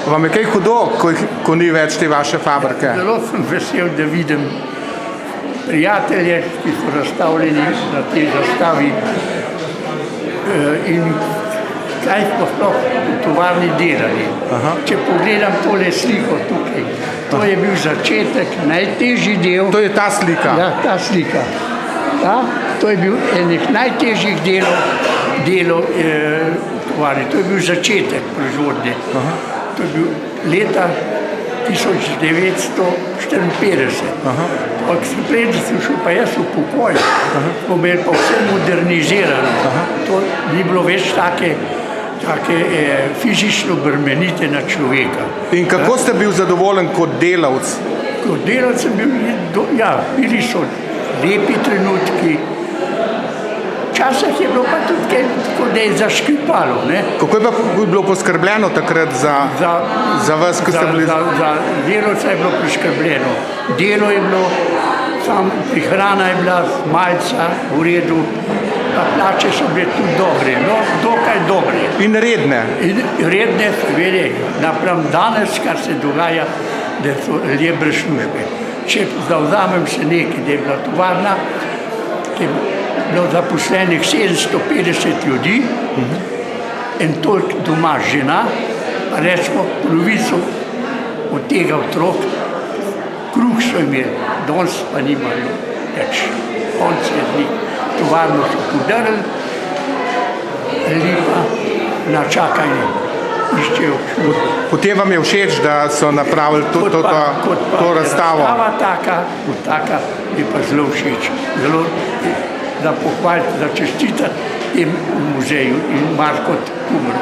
Vam je kaj hudo, ko ni več te vaše fabrike? Zelo sem vesel, da vidim prijatelje, ki so razstavljeni na tej zastavi in kaj smo sploh v tovarni delali. Če pogledam tole sliko tukaj, to je bil začetek, najtežji del. To je ta slika? Ja, ta slika. To je bil enih najtežjih delov tovarne. To je bil začetek proizvodnje. To je bil leta 1954. Preden sem šel pa jaz v pokoj, smo imeli pa vse modernizirano. To ni bilo več take fizično bremenite na človeka. In kako ste bil zadovoljen kot delavc? Kot delavc sem bil, ja, bili so lepi trenutki. Včasih je bilo pa tudi kaj, tako da je zaškripalo. Kako je pa bilo poskrbljeno takrat za vas, ko ste bili? Za delavca je bilo priskrbljeno. Delo je bilo, prihrana je bila, malca v redu, pa plače so bile tudi dobre, dokaj dobre. In redne? In redne, seveda, napram danes, kar se dogaja, da so ljudje brez službe. Če zavzamem še nekaj, da je bila tovarna, ki je bilo zaposlenih 750 ljudi, in toliko doma žena, pa rečemo polovico od tega otrok, kruh so imeli, danes pa nimajo več. Konec je dni. Tovarno so podarili, lipa na čakanje. Potem vam je všeč, da so napravili to razstavo? Kot taka je pa zelo všeč. Zelo za pohvaliti, za čestitati tem muzeju in Marko Kumru.